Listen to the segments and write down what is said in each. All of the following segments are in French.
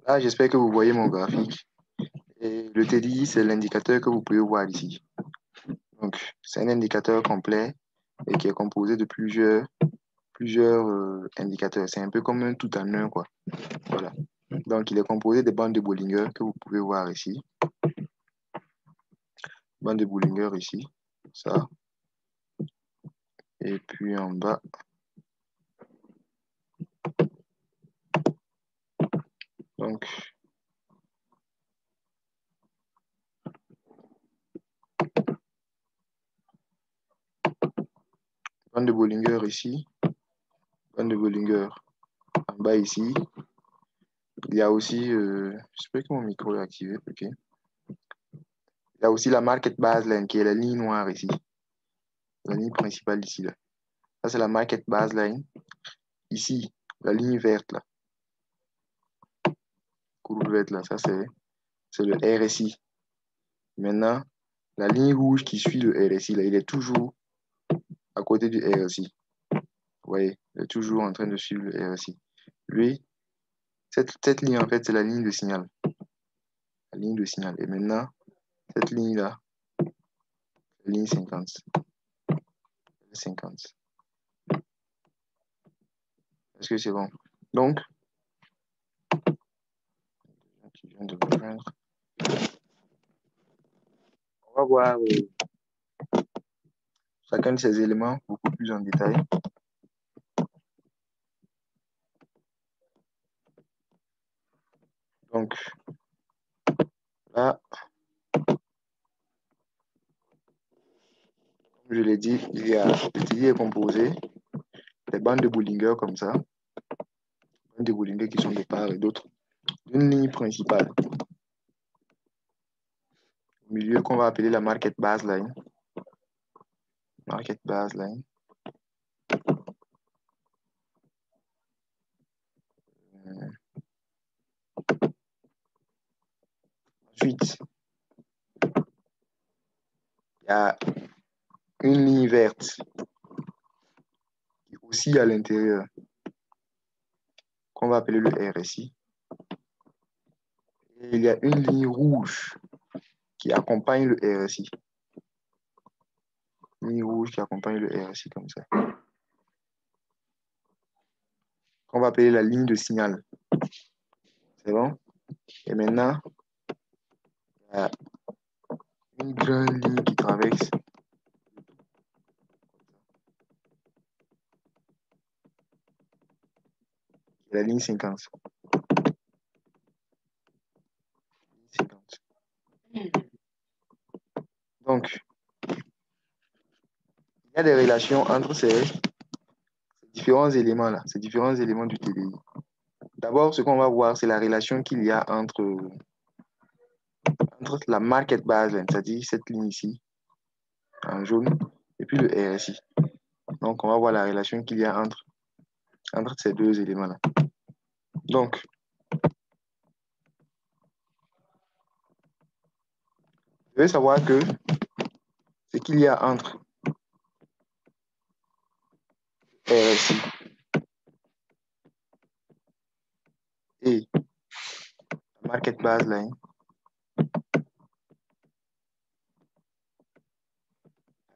Là, j'espère que vous voyez mon graphique. Et le TDI, c'est l'indicateur que vous pouvez voir ici. Donc, c'est un indicateur complet et qui est composé de plusieurs indicateurs. C'est un peu comme un tout en un, quoi. Voilà. Donc, il est composé des bandes de Bollinger que vous pouvez voir ici. Bande de Bollinger ici, ça. Et puis en bas, donc, bande de Bollinger ici, bande de Bollinger en bas ici. Il y a aussi, j'espère que mon micro est activé, ok. Il y a aussi la market baseline qui est la ligne noire ici, la ligne principale ici, là. Ça, c'est la market baseline. Ici, la ligne verte, là, courbe verte, là, ça, c'est le RSI. Maintenant, la ligne rouge qui suit le RSI, là, il est toujours à côté du RSI. Vous voyez, il est toujours en train de suivre le RSI. Lui, cette ligne, en fait, c'est la ligne de signal. La ligne de signal. Et maintenant, cette ligne-là, la ligne 50. 50. Est-ce que c'est bon? Donc, tu viens de rejoindre. On va voir chacun de ces éléments beaucoup plus en détail. Donc, là, comme je l'ai dit, le TI est composé des bandes de Bollinger comme ça, bandes de Bollinger qui sont de part et d'autre, d'une ligne principale. Au milieu, qu'on va appeler la market baseline. Market baseline. Ensuite, il y a une ligne verte qui est aussi à l'intérieur, qu'on va appeler le RSI. Et il y a une ligne rouge qui accompagne le RSI. Ligne rouge qui accompagne le RSI comme ça. Qu'on va appeler la ligne de signal. C'est bon? Et maintenant, il y a une grande ligne qui traverse la ligne 50. 50. Donc, il y a des relations entre ces différents éléments-là, ces différents éléments du TDI. D'abord, ce qu'on va voir, c'est la relation qu'il y a entre la market baseline, c'est-à-dire cette ligne ici, en jaune, et puis le RSI. Donc, on va voir la relation qu'il y a entre ces deux éléments-là. Donc, vous devez savoir que ce qu'il y a entre RSI et la market baseline,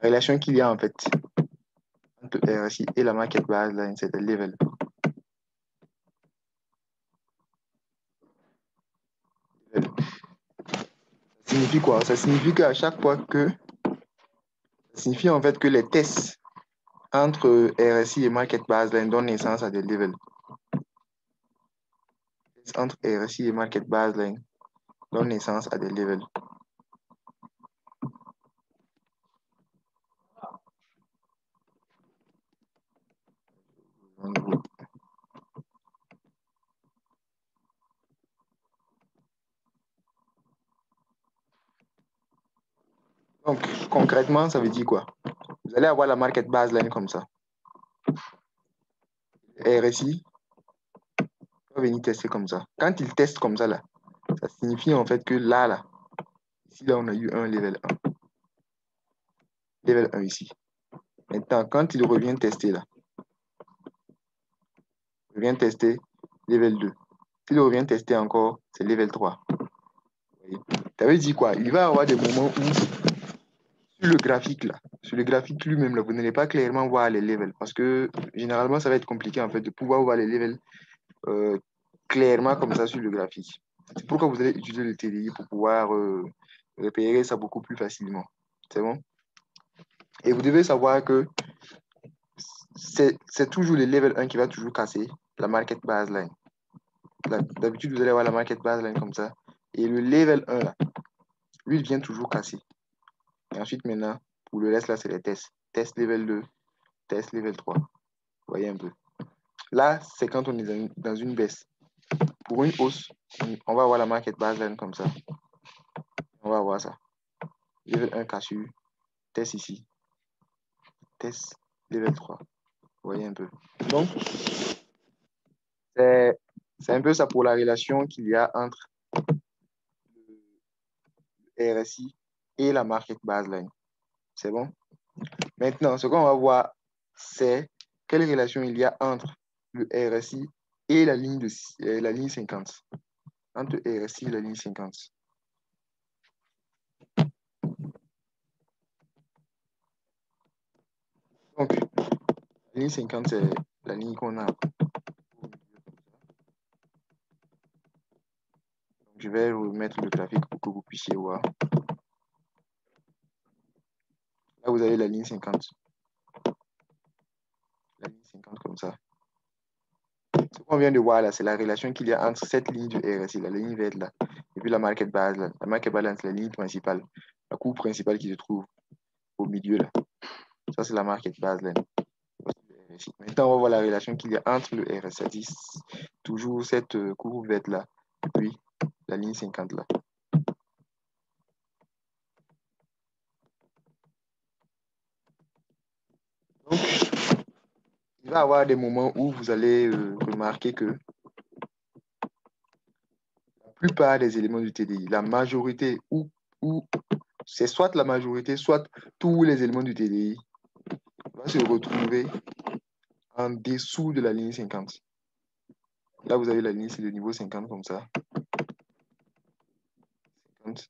la relation qu'il y a en fait entre le RSI et la market baseline, c'est le level. Ça signifie quoi? Ça signifie qu'à chaque fois que ça signifie en fait que les tests entre RSI et market baseline donnent naissance à des levels. Les tests entre RSI et market baseline donnent naissance à des levels. Donc, concrètement, ça veut dire quoi? Vous allez avoir la market baseline comme ça. RSI va venir tester comme ça. Quand il teste comme ça, là, ça signifie en fait que là, ici, là, on a eu un level 1. Level 1 ici. Maintenant, quand il revient tester là, il revient tester level 2. S'il revient tester encore, c'est level 3. Ça veut dire quoi? Il va y avoir des moments où, sur le graphique lui-même, là, vous n'allez pas clairement voir les levels. Parce que généralement, ça va être compliqué en fait de pouvoir voir les levels euh, clairement comme ça sur le graphique. C'est pourquoi vous allez utiliser le TDI pour pouvoir repérer ça beaucoup plus facilement. C'est bon? Et vous devez savoir que c'est toujours le level 1 qui va toujours casser la market baseline. D'habitude, vous allez avoir la market baseline comme ça. Et le level 1, là, lui, il vient toujours casser. Et ensuite, maintenant, pour le reste, là, c'est les tests. Test level 2, test level 3. Vous voyez un peu. Là, c'est quand on est dans une baisse. Pour une hausse, on va avoir la market baseline comme ça. On va avoir ça. Level 1 cassure. Test ici. Test level 3. Vous voyez un peu. Donc, c'est un peu ça pour la relation qu'il y a entre le RSI et la market baseline. C'est bon? Maintenant, ce qu'on va voir, c'est quelle relation il y a entre le RSI et la ligne 50. Entre le RSI et la ligne 50. Donc, la ligne 50, c'est la ligne qu'on a. Donc, je vais remettre le graphique pour que vous puissiez voir. Là, vous avez la ligne 50. La ligne 50 comme ça. Ce qu'on vient de voir là, c'est la relation qu'il y a entre cette ligne du RSI, la ligne verte là, et puis la market base là. La market balance, c'est la ligne principale, la courbe principale qui se trouve au milieu là. Ça, c'est la market base là. Maintenant, on va voir la relation qu'il y a entre le RSI, toujours cette courbe verte là, et puis la ligne 50 là. Donc, il va y avoir des moments où vous allez remarquer que la plupart des éléments du TDI, la majorité, ou c'est soit la majorité, soit tous les éléments du TDI vont se retrouver en dessous de la ligne 50. Là, vous avez la ligne, c'est le niveau 50 comme ça. 50.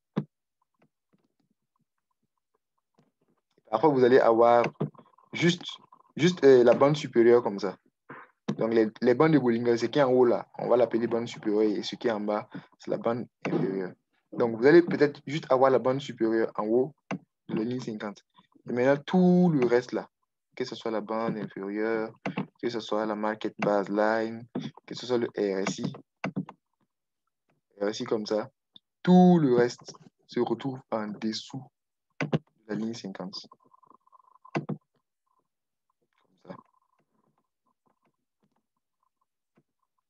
Parfois, vous allez avoir juste la bande supérieure comme ça. Donc, les bandes de Bollinger, ce qui est en haut là, on va l'appeler bande supérieure et ce qui est en bas, c'est la bande inférieure. Donc, vous allez peut-être juste avoir la bande supérieure en haut de la ligne 50. Et maintenant, tout le reste là, que ce soit la bande inférieure, que ce soit la market baseline, que ce soit le RSI comme ça, tout le reste se retrouve en dessous de la ligne 50. Comme ça.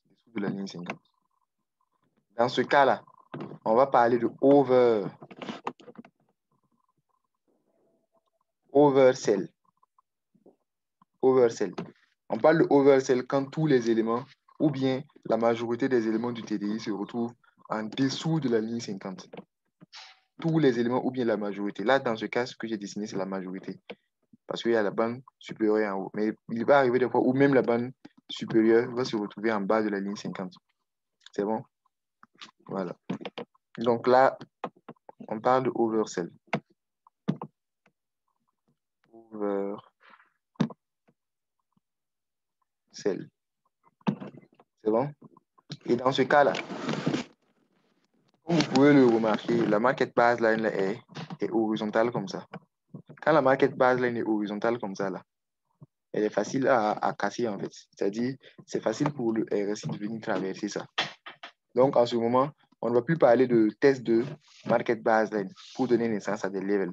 Dessous de la ligne 50. Dans ce cas-là, on va parler de oversell. Oversell. On parle de oversell quand tous les éléments ou bien la majorité des éléments du TDI se retrouvent en dessous de la ligne 50. Tous les éléments ou bien la majorité. Là, dans ce cas, ce que j'ai dessiné, c'est la majorité. Parce qu'il y a la bande supérieure en haut. Mais il va arriver des fois où même la bande supérieure va se retrouver en bas de la ligne 50. C'est bon? Voilà. Donc là, on parle de oversell. Oversell. C'est bon? Et dans ce cas-là, comme vous pouvez le remarquer, la market baseline est horizontale comme ça. Quand la market baseline est horizontale comme ça, là, elle est facile à casser en fait. C'est-à-dire, c'est facile pour le RSI de venir traverser ça. Donc, en ce moment, on ne va plus parler de test de market baseline pour donner naissance à des levels.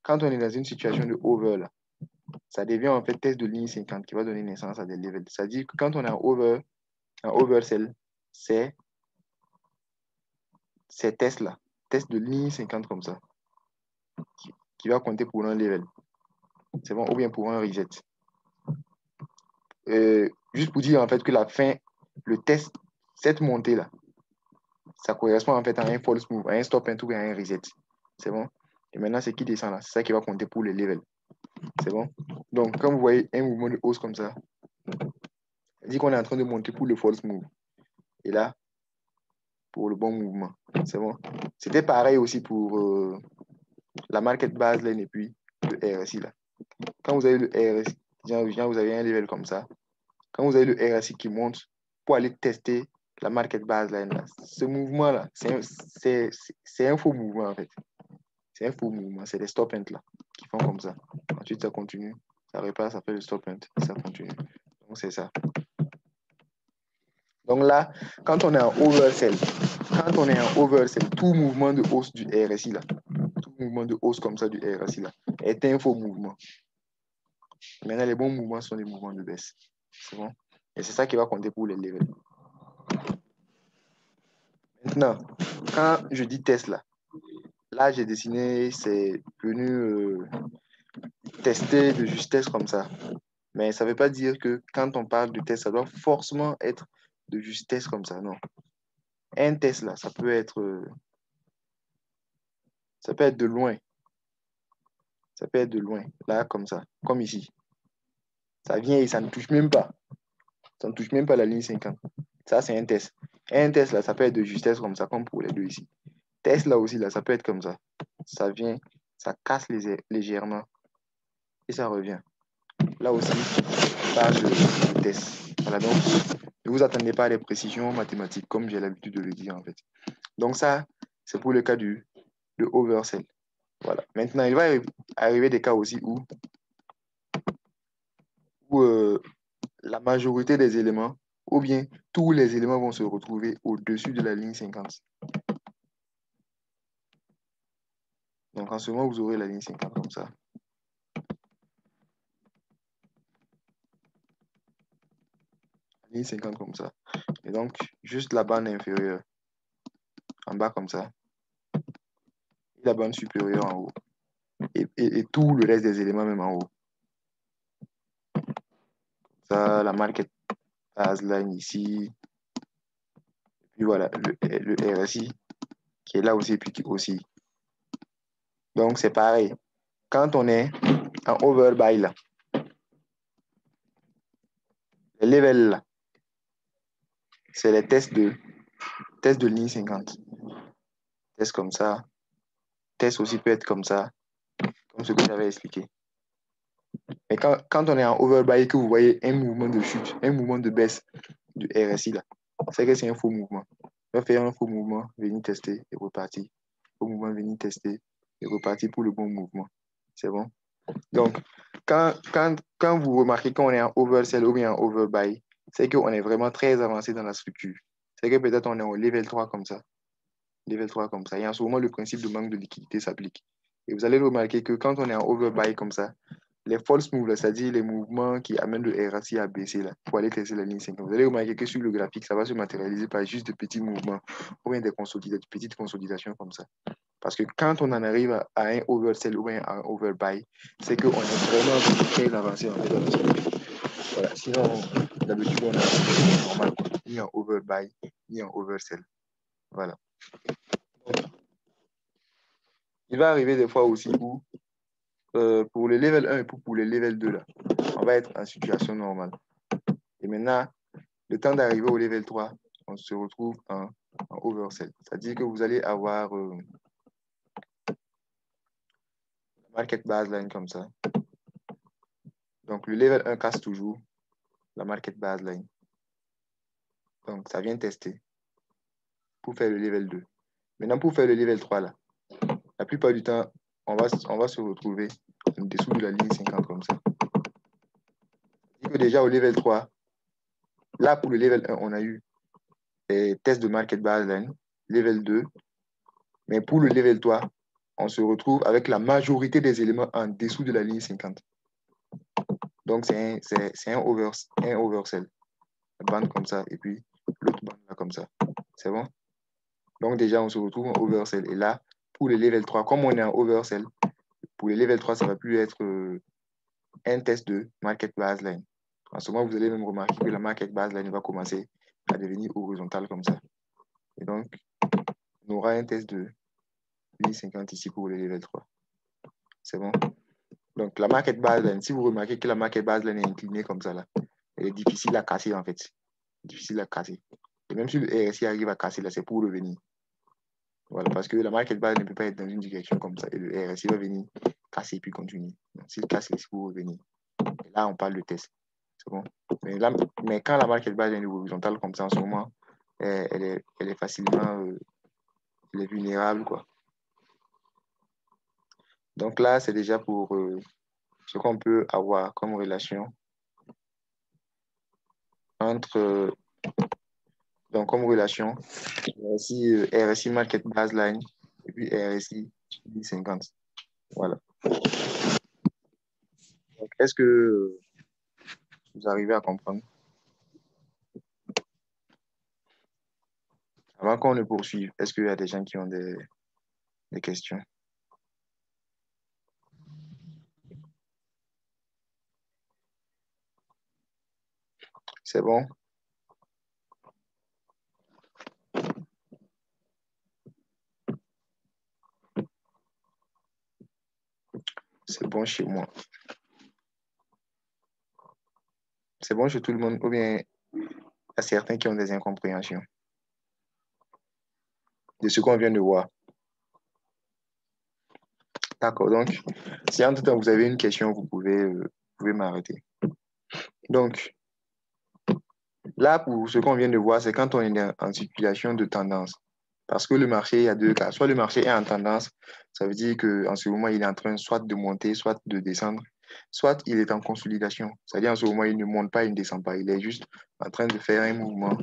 Quand on est dans une situation de over, là, ça devient en fait test de ligne 50 qui va donner naissance à des levels. C'est-à-dire que quand on est en oversell, c'est ces tests-là, test de ligne 50 comme ça, qui va compter pour un level. C'est bon, ou bien pour un reset. Juste pour dire en fait que la fin, le test, cette montée-là, ça correspond en fait à un false move, à un stop and tout et à un reset. C'est bon? Et maintenant, c'est qui descend là? C'est ça qui va compter pour les levels. C'est bon? Donc, quand vous voyez un mouvement de hausse comme ça, ça dit qu'on est en train de monter pour le false move. Et là, pour le bon mouvement. C'est bon. C'était pareil aussi pour la market baseline et puis le RSI là. Quand vous avez le RSI, vous avez un level comme ça. Quand vous avez le RSI qui monte pour aller tester la market baseline là, ce mouvement là, c'est un faux mouvement en fait. C'est un faux mouvement. C'est les stop ends là qui font comme ça. Ensuite, ça continue. Ça repart, ça fait le stop end et ça continue. Donc, c'est ça. Donc là, quand on est en oversell, tout mouvement de hausse du RSI là, tout mouvement de hausse comme ça du RSI là, est un faux mouvement. Maintenant, les bons mouvements sont les mouvements de baisse. C'est bon? Et c'est ça qui va compter pour les levels. Maintenant, quand je dis Tesla, là, j'ai dessiné, c'est venu tester de justesse comme ça. Mais ça ne veut pas dire que quand on parle de test, ça doit forcément être de justesse comme ça. Non. Un test, là, ça peut être de loin. Ça peut être de loin. Là, comme ça. Comme ici. Ça vient et ça ne touche même pas. Ça ne touche même pas la ligne 50. Ça, c'est un test. Un test, là, ça peut être de justesse comme ça, comme pour les deux ici. Test, là aussi, là, ça peut être comme ça. Ça vient, ça casse légèrement et ça revient. Là aussi, page de test. Voilà, donc, ne vous attendez pas à des précisions mathématiques, comme j'ai l'habitude de le dire, en fait. Donc ça, c'est pour le cas de oversell. Voilà. Maintenant, il va arriver des cas aussi où la majorité des éléments, ou bien tous les éléments vont se retrouver au-dessus de la ligne 50. Donc en ce moment, vous aurez la ligne 50 comme ça. La ligne 50 comme ça. Et donc, juste la bande inférieure en bas comme ça. Et la bande supérieure en haut. Et tout le reste des éléments même en haut. Ça, la market baseline ici. Et puis voilà, le RSI qui est là aussi et puis qui aussi. Donc c'est pareil. Quand on est en overbuy là, les levels là, c'est les tests de ligne 50. Test comme ça. Test aussi peut être comme ça, comme ce que j'avais expliqué. Mais quand on est en overbuy et que vous voyez un mouvement de chute, un mouvement de baisse du RSI là, c'est que c'est un faux mouvement. On va faire un faux mouvement, venir tester et repartir. Faux mouvement, venir tester et repartir pour le bon mouvement. C'est bon? Donc, quand vous remarquez qu'on est en oversell ou bien en overbuy, c'est qu'on est vraiment très avancé dans la structure. C'est que peut-être on est au level 3 comme ça. Level 3 comme ça. Et en ce moment, le principe de manque de liquidité s'applique. Et vous allez remarquer que quand on est en overbuy comme ça, les false moves, c'est-à-dire les mouvements qui amènent le RSI à baisser là, pour aller tester la ligne 50, vous allez remarquer que sur le graphique, ça va se matérialiser par juste de petits mouvements ou bien des petites consolidations comme ça. Parce que quand on en arrive à un oversell ou bien à un overbuy, c'est qu'on est vraiment très avancé en fait dans la structure. Voilà. Sinon, d'habitude, on a normal, quoi. Ni en overbuy, ni en oversell. Voilà. Il va arriver des fois aussi où, pour le level 1 et pour le level 2, là, on va être en situation normale. Et maintenant, le temps d'arriver au level 3, on se retrouve en oversell. C'est-à-dire que vous allez avoir la market baseline comme ça. Donc, le level 1 casse toujours la market baseline. Donc, ça vient tester pour faire le level 2. Maintenant, pour faire le level 3, là, la plupart du temps, on va se retrouver en dessous de la ligne 50 comme ça. C'est-à-dire que déjà au level 3, là, pour le level 1, on a eu des tests de market baseline, level 2. Mais pour le level 3, on se retrouve avec la majorité des éléments en dessous de la ligne 50. Donc, c'est un oversell. Une bande comme ça, et puis l'autre bande là comme ça. C'est bon? Donc, déjà, on se retrouve en oversell. Et là, pour le level 3, comme on est en oversell, pour le level 3, ça ne va plus être un test de market baseline. En ce moment, vous allez même remarquer que la market baseline va commencer à devenir horizontale comme ça. Et donc, on aura un test de ligne 50 ici pour le level 3. C'est bon? Donc, la market baseline, si vous remarquez que la market baseline est inclinée comme ça, là, elle est difficile à casser en fait. Difficile à casser. Et même si le RSI arrive à casser, là, c'est pour revenir. Voilà, parce que la market base ne peut pas être dans une direction comme ça et le RSI va venir casser et puis continuer. S'il casse, c'est pour revenir. Et là, on parle de test. C'est bon. Mais quand la market base est horizontale comme ça en ce moment, elle est facilement elle est vulnérable, quoi. Donc là, c'est déjà pour ce qu'on peut avoir comme relation entre, donc comme relation, RSI Market Baseline et puis RSI 1050. Voilà. Donc, est-ce que vous arrivez à comprendre? Avant qu'on ne poursuive, est-ce qu'il y a des gens qui ont des questions? C'est bon? C'est bon chez moi. C'est bon chez tout le monde ou bien il y a certains qui ont des incompréhensions de ce qu'on vient de voir? D'accord, donc si en tout temps vous avez une question, vous pouvez m'arrêter. Donc là, pour ce qu'on vient de voir, c'est quand on est en situation de tendance. Parce que le marché, il y a deux cas. Soit le marché est en tendance, ça veut dire qu'en ce moment, il est en train soit de monter, soit de descendre, soit il est en consolidation. C'est-à-dire en ce moment, il ne monte pas, il ne descend pas. Il est juste en train de faire un mouvement,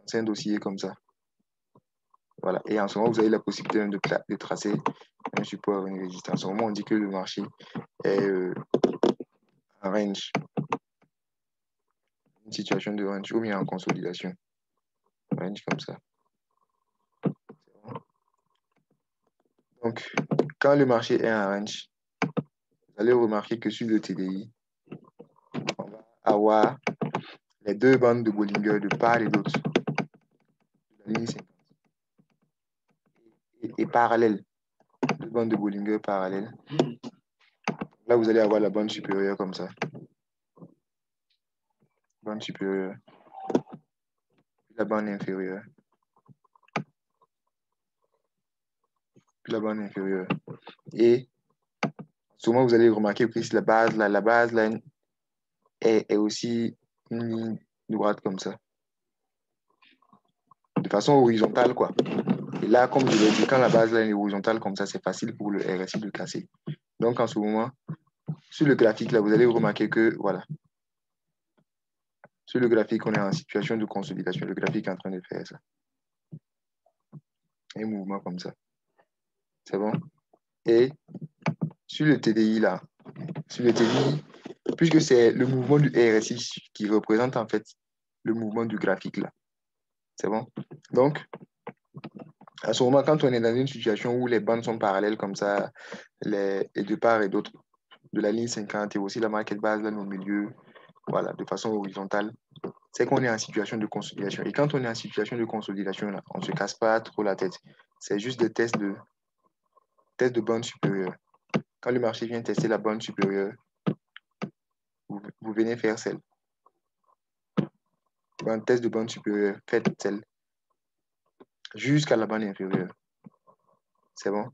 c'est un dossier comme ça. Voilà. Et en ce moment, vous avez la possibilité de tracer un support, une résistance. En ce moment, on dit que le marché est en range, une situation de range, ou bien en consolidation. Range comme ça. Donc, quand le marché est en range, vous allez remarquer que sur le TDI, on va avoir les deux bandes de Bollinger de part et d'autre de la ligne 50. Et parallèle, deux bandes de Bollinger parallèles. Là, vous allez avoir la bande supérieure comme ça. Bande supérieure. Puis la bande inférieure. Puis la bande inférieure. Et souvent, vous allez remarquer que la base là, est aussi une ligne droite comme ça. De façon horizontale, quoi. Et là, comme je l'ai dit, quand la base là est horizontale comme ça, c'est facile pour le RSI de casser. Donc, en ce moment, sur le graphique, là, vous allez remarquer que, voilà, sur le graphique, on est en situation de consolidation. Le graphique est en train de faire ça. Un mouvement comme ça. C'est bon? Et sur le TDI, là, sur le TDI, puisque c'est le mouvement du RSI qui représente en fait le mouvement du graphique, là. C'est bon? Donc, à ce moment, quand on est dans une situation où les bandes sont parallèles comme ça, et de part et d'autre, de la ligne 50 et aussi la market base là, au milieu, voilà, de façon horizontale, c'est qu'on est en situation de consolidation. Et quand on est en situation de consolidation, là, on ne se casse pas trop la tête. C'est juste des tests de bande supérieure. Quand le marché vient tester la bande supérieure, vous venez faire celle. Un test de bande supérieure, faites celle jusqu'à la bande inférieure. C'est bon?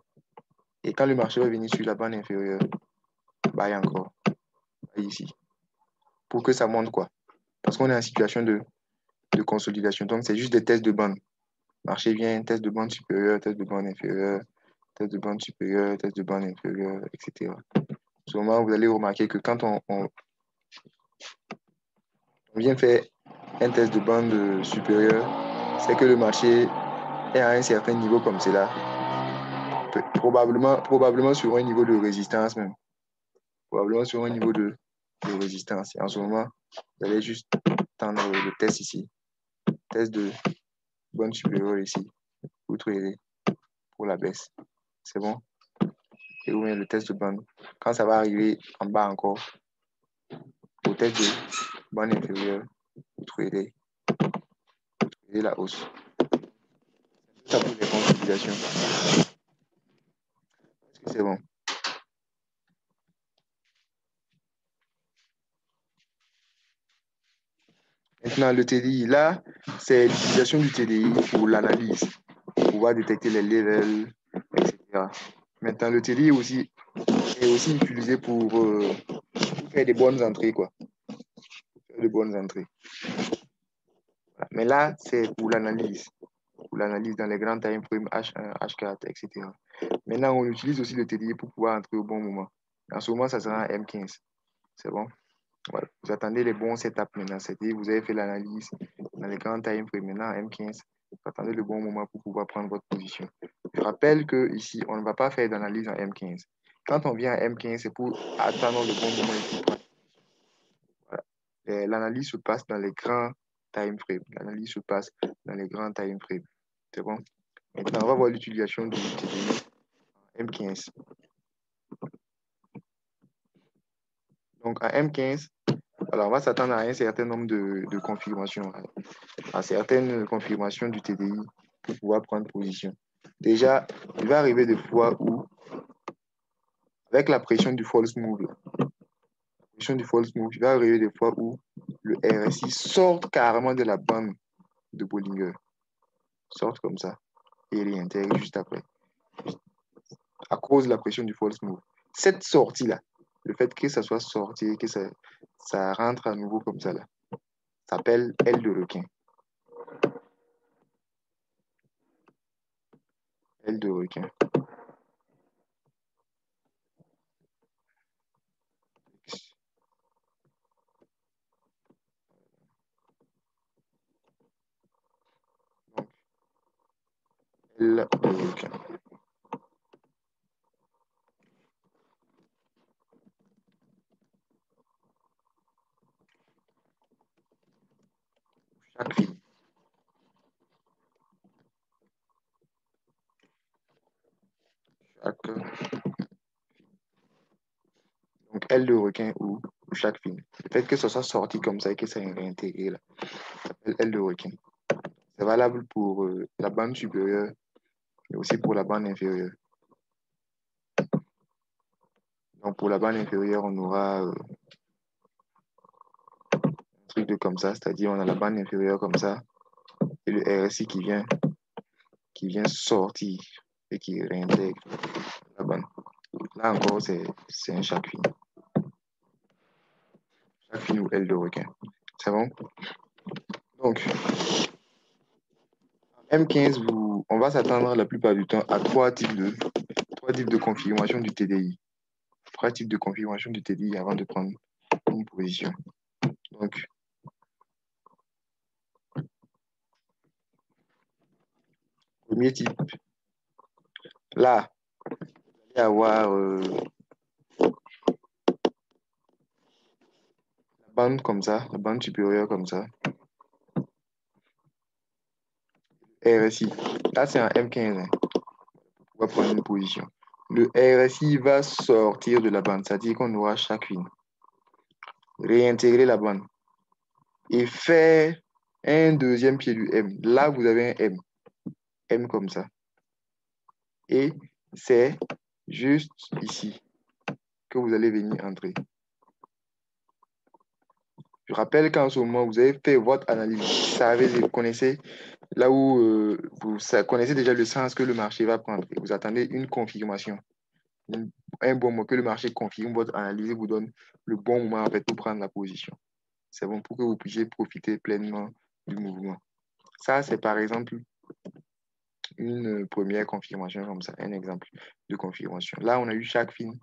Et quand le marché va venir sur la bande inférieure, baille encore, baille ici. Pour que ça monte quoi? Parce qu'on est en situation de consolidation. Donc, c'est juste des tests de bande. Marché vient, test de bande supérieure, test de bande inférieure, test de bande supérieure, test de bande inférieure, etc. Souvent, vous allez remarquer que quand on vient faire un test de bande supérieure, c'est que le marché est à un certain niveau comme cela. Probablement sur un niveau de résistance même. Probablement sur un niveau de résistance. Et en ce moment, vous allez juste tendre le test ici. Test de bande supérieure ici. Vous trouvez pour la baisse. C'est bon? Et vous mettez le test de bande. Quand ça va arriver en bas encore, au test de bande inférieure, vous trouvez la hausse. Ça pour les consolidations. Est-ce que c'est bon? Maintenant, le TDI, là, c'est l'utilisation du TDI pour l'analyse, pour pouvoir détecter les levels, etc. Maintenant, le TDI est aussi utilisé pour faire des bonnes entrées, quoi. Faire de bonnes entrées. Voilà. Mais là, c'est pour l'analyse dans les grands time frames H1, H4, etc. Maintenant, on utilise aussi le TDI pour pouvoir entrer au bon moment. En ce moment, ça sera un M15. C'est bon? Voilà. Vous attendez les bons setups maintenant. C'est-à-dire, vous avez fait l'analyse dans les grands time frames. Maintenant, M15, vous attendez le bon moment pour pouvoir prendre votre position. Je rappelle que ici, on ne va pas faire d'analyse en M15. Quand on vient à M15, c'est pour attendre le bon moment et pour prendre. Voilà. L'analyse se passe dans les grands time frames. L'analyse se passe dans les grands time frames. C'est bon? Maintenant, on va voir l'utilisation du TDI M15. Donc, à M15, alors on va s'attendre à un certain nombre de confirmations, à certaines confirmations du TDI pour pouvoir prendre position. Déjà, il va arriver des fois où, avec la pression du false move, il va arriver des fois où le RSI sort carrément de la bande de Bollinger, sort comme ça, et réintègre juste après, à cause de la pression du false move. Cette sortie-là, le fait que ça soit sorti, que ça rentre à nouveau comme ça, là, s'appelle aile de requin. Aile de requin. Donc, aile de requin. Chaque film. Donc, aile de requin ou chaque film. Le fait que ça soit sorti comme ça et que ça ait réintégré là, ça s'appelle aile de requin. C'est valable pour la bande supérieure et aussi pour la bande inférieure. Donc, pour la bande inférieure, on aura un truc de comme ça, c'est-à-dire on a la bande inférieure comme ça et le RSI qui vient sortir et qui réintègre la bande. Là encore, c'est un chaque film. Chaque film ou aile de requin. C'est bon? Donc, M15, on va s'attendre la plupart du temps à trois types de configuration du TDI. Trois types de configuration du TDI avant de prendre une position. Donc, premier type, là, vous allez avoir la bande comme ça, la bande supérieure comme ça. RSI, là c'est un M15, hein. On va prendre une position. Le RSI va sortir de la bande, c'est-à-dire qu'on aura chacune. Réintégrer la bande et faire un deuxième pied du M. Là, vous avez un M. M comme ça. Et c'est juste ici que vous allez venir entrer. Je rappelle qu'en ce moment, vous avez fait votre analyse. Vous savez, vous connaissez là où vous connaissez déjà le sens que le marché va prendre. Et vous attendez une confirmation. Un bon moment que le marché confirme votre analyse et vous donne le bon moment en fait, pour prendre la position. C'est bon pour que vous puissiez profiter pleinement du mouvement. Ça, c'est par exemple une première confirmation comme ça, un exemple de confirmation. Là, on a eu chaque film.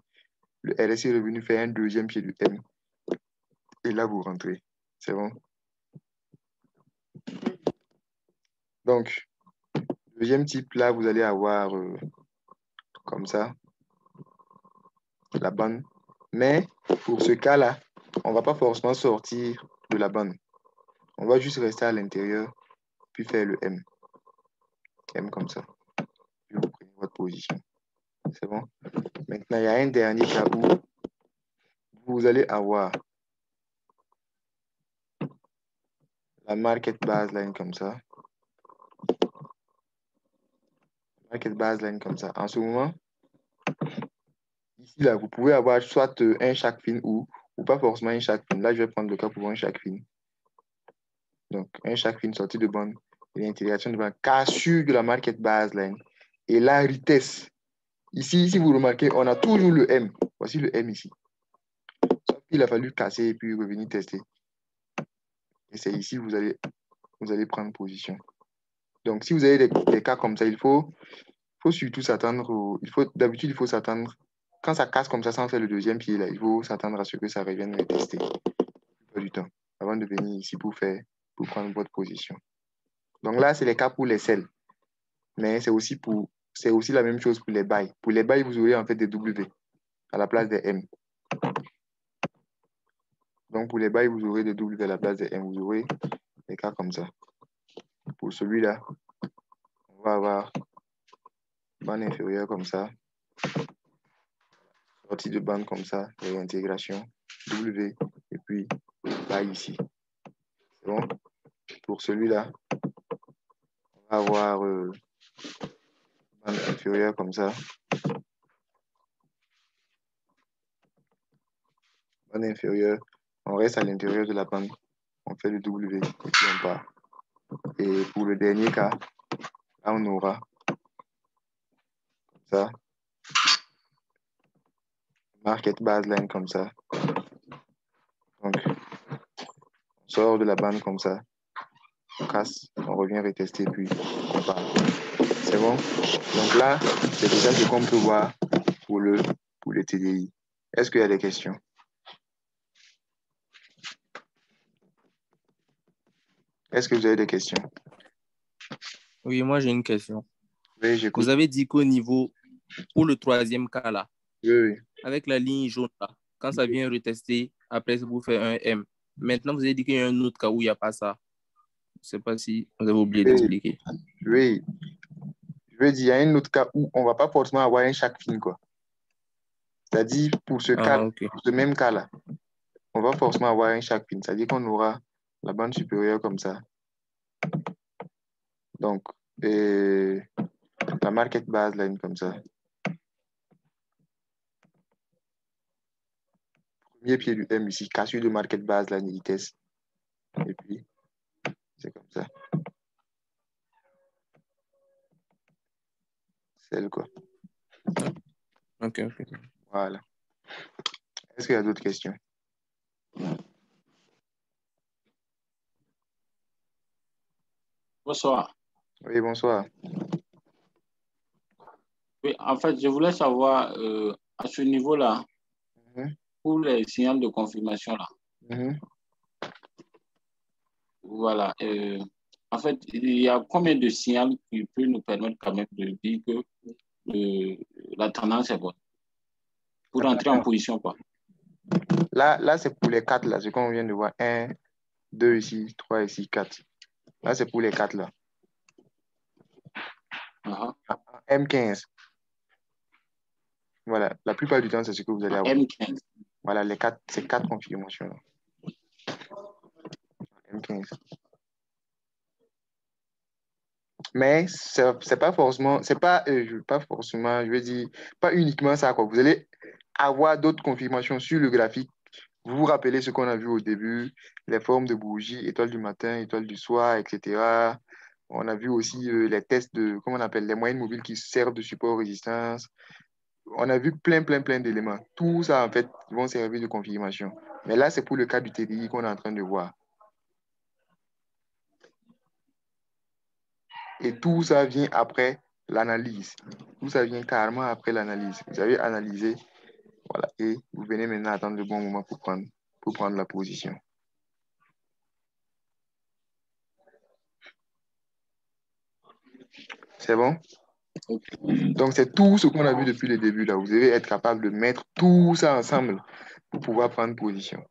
Le RSI est revenu faire un deuxième pied du M. Et là, vous rentrez. C'est bon? Donc, deuxième type, là, vous allez avoir comme ça la bande. Mais pour ce cas-là, on ne va pas forcément sortir de la bande. On va juste rester à l'intérieur, puis faire le M. M comme ça. Puis vous prenez votre position. C'est bon? Maintenant, il y a un dernier cas où vous allez avoir la market baseline comme ça. Market baseline comme ça. En ce moment, ici, là, vous pouvez avoir soit un chaque fin ou pas forcément un chaque fin. Là, je vais prendre le cas pour un chaque fin. Donc, un shark fin, sortie de bande et l'intégration de bande cassure de la market baseline. Et la retest. Ici, si vous remarquez, on a toujours le M. Voici le M ici. Sauf qu'il a fallu casser et puis revenir tester. Et c'est ici que vous allez prendre position. Donc, si vous avez des cas comme ça, il faut surtout s'attendre. D'habitude, il faut s'attendre. Quand ça casse comme ça, sans faire le deuxième pied, là, il faut s'attendre à ce que ça revienne retester. Pas du temps. Avant de venir ici pour prendre votre position. Donc là, c'est les cas pour les sels. Mais c'est aussi la même chose pour les buys. Pour les buys, vous aurez en fait des W à la place des M. Donc pour les buys, vous aurez des W à la place des M. Vous aurez des cas comme ça. Pour celui-là, on va avoir bande inférieure comme ça, sortie de bande comme ça, réintégration, W, et puis là ici. C'est bon? Pour celui-là, on va avoir bande inférieure comme ça, bande inférieure, on reste à l'intérieur de la bande, on fait le W et puis on part. Et pour le dernier cas, là on aura comme ça, market baseline comme ça. Donc, on sort de la bande comme ça, on casse, on revient retester, puis on part. C'est bon? Donc là, c'est déjà ce qu'on peut voir pour le TDI. Est-ce qu'il y a des questions? Est-ce que vous avez des questions? Oui, moi j'ai une question. Oui, j'écoute. Vous avez dit qu'au niveau, pour le troisième cas là, Oui. avec la ligne jaune là, quand ça vient retester, après vous faites un M. Maintenant, vous avez dit qu'il y a un autre cas où il n'y a pas ça. Je ne sais pas si vous avez oublié d'expliquer. Oui. Je veux dire, il y a un autre cas où on ne va pas forcément avoir un shark fin, quoi. C'est-à-dire, pour ce cas, Okay. pour ce même cas-là, on va forcément avoir un shark fin. C'est-à-dire qu'on aura la bande supérieure comme ça. Donc, la market baseline comme ça. Premier pied du M ici, cassure de market baseline vitesse. Et puis, c'est comme ça. C'est quoi. Ok. Voilà. Est-ce qu'il y a d'autres questions? Bonsoir. Oui, bonsoir. Oui, en fait, je voulais savoir à ce niveau-là, pour les signaux de confirmation là. Voilà. En fait, il y a combien de signaux qui peut nous permettre quand même de dire que la tendance est bonne pour entrer en position, quoi. Là c'est pour les 4 là, ce qu'on vient de voir. 1, 2 ici, 3 ici, 4. Là, c'est pour les 4 là. M15. Voilà, la plupart du temps, c'est ce que vous allez avoir. M15. Voilà, ces 4 confirmations là. M15. Mais c'est pas forcément, je veux dire, pas uniquement ça, quoi. Vous allez avoir d'autres confirmations sur le graphique. Vous vous rappelez ce qu'on a vu au début, les formes de bougies, étoile du matin, étoile du soir, etc. On a vu aussi les tests comment on appelle, les moyennes mobiles qui servent de support aux résistances. On a vu plein d'éléments. Tout ça, en fait, vont servir de confirmation. Mais là, c'est pour le cas du TDI qu'on est en train de voir. Et tout ça vient après l'analyse. Tout ça vient carrément après l'analyse. Vous avez analysé, voilà, et vous venez maintenant attendre le bon moment pour prendre la position. C'est bon? Donc, c'est tout ce qu'on a vu depuis le début là. Vous devez être capable de mettre tout ça ensemble pour pouvoir prendre position.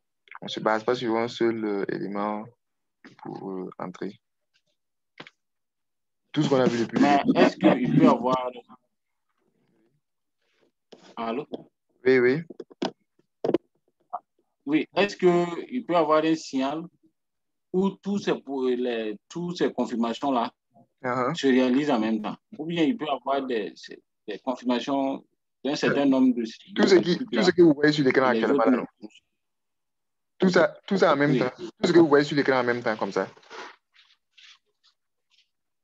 On ne se base pas sur un seul élément pour entrer. Tout ce qu'on a vu depuis le début. Mais est-ce qu'il peut y avoir... Allô? Oui. Oui, est-ce qu'il peut y avoir un signal où toutes ces confirmations-là se réalisent en même temps? Ou bien il peut y avoir des confirmations d'un certain nombre de signaux. Tout ce que vous voyez sur l'écran actuellement là, non? Tout ça en même Oui. temps. Tout ce que vous voyez sur l'écran en même temps, comme ça.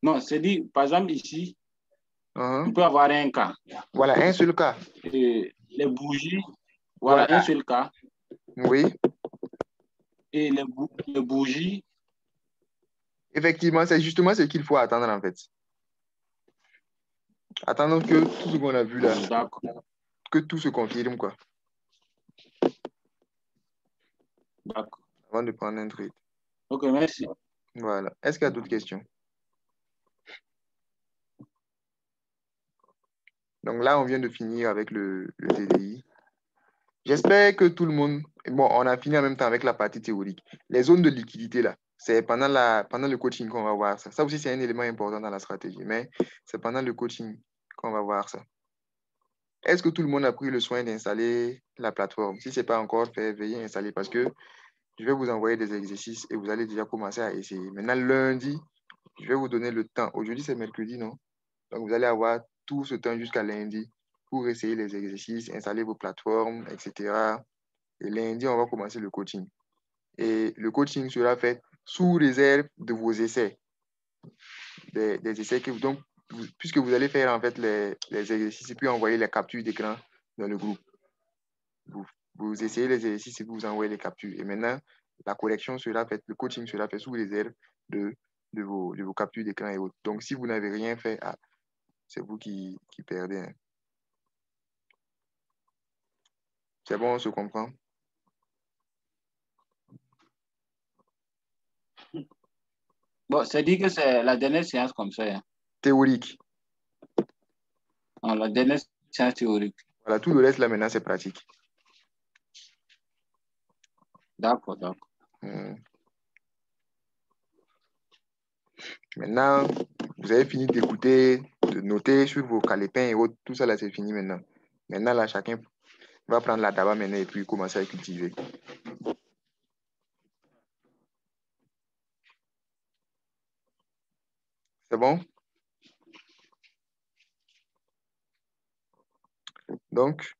Non, c'est dit, par exemple, ici, Uh-huh. on peut avoir un cas. Voilà, un seul cas. Et les bougies, voilà, un seul cas. Oui. Et les bougies, Effectivement, c'est justement ce qu'il faut attendre, en fait. Attendons que tout ce qu'on a vu là, d'accord. que tout se confirme, quoi, D'accord. avant de prendre un trade. Ok, merci. Voilà. Est-ce qu'il y a d'autres questions? Donc là, on vient de finir avec le TDI. J'espère que tout le monde... Bon, on a fini en même temps avec la partie théorique. Les zones de liquidité, là, c'est pendant le coaching qu'on va voir ça. Ça aussi, c'est un élément important dans la stratégie, mais c'est pendant le coaching qu'on va voir ça. Est-ce que tout le monde a pris le soin d'installer la plateforme? Si ce n'est pas encore fait, veuillez installer parce que je vais vous envoyer des exercices et vous allez déjà commencer à essayer. Maintenant, lundi, je vais vous donner le temps. Aujourd'hui, c'est mercredi, non? Donc, vous allez avoir tout ce temps jusqu'à lundi pour essayer les exercices, installer vos plateformes, etc. Et lundi, on va commencer le coaching. Et le coaching sera fait sous réserve de vos essais. Des essais que donc, puisque vous allez faire en fait les exercices et puis envoyer les captures d'écran dans le groupe. Vous essayez les exercices et vous envoyez les captures. Et maintenant, la correction sera faite, le coaching sera fait sous réserve de vos captures d'écran et autres. Donc, si vous n'avez rien fait, c'est vous qui perdez. Hein. C'est bon, on se comprend? Bon, c'est dit que c'est la dernière séance comme ça. Hein. Théorique. Non, la dernière séance théorique. Voilà, tout le reste là maintenant, c'est pratique. D'accord, d'accord. Maintenant, vous avez fini d'écouter, de noter sur vos calepins et autres. Tout ça là, c'est fini maintenant. Maintenant, là, chacun va prendre la tabac maintenant et puis commencer à cultiver. C'est bon? Donc,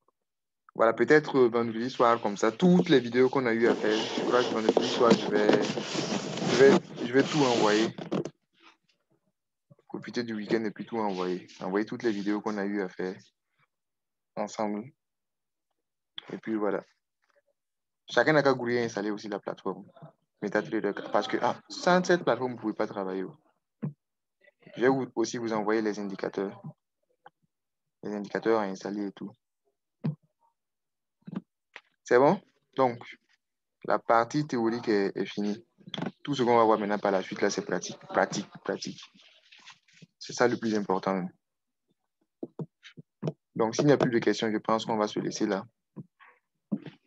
voilà, peut-être vendredi soir, comme ça, toutes les vidéos qu'on a eu à faire, je crois que vendredi soir, je vais tout envoyer. Profiter du week-end et puis tout envoyer. Envoyer toutes les vidéos qu'on a eu à faire ensemble. Et puis voilà. Chacun n'a qu'à grouiller et installer aussi la plateforme. MetaTrader. Parce que sans cette plateforme, vous ne pouvez pas travailler. Je vais aussi vous envoyer les indicateurs. Les indicateurs à installer et tout. C'est bon? Donc, la partie théorique est finie. Tout ce qu'on va voir maintenant par la suite, là, c'est pratique. Pratique, pratique. C'est ça le plus important. Donc, s'il n'y a plus de questions, je pense qu'on va se laisser là.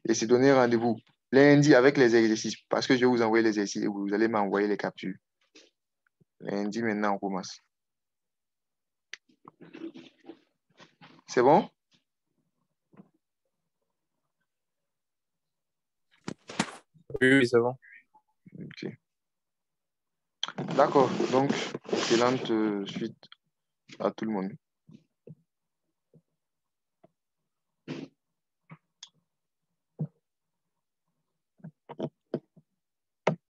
Et se donner rendez-vous lundi avec les exercices. Parce que je vais vous envoyer les exercices et vous allez m'envoyer les captures. Lundi, maintenant, on commence. C'est bon? Oui, c'est bon. Ok. D'accord. Donc, excellente suite à tout le monde.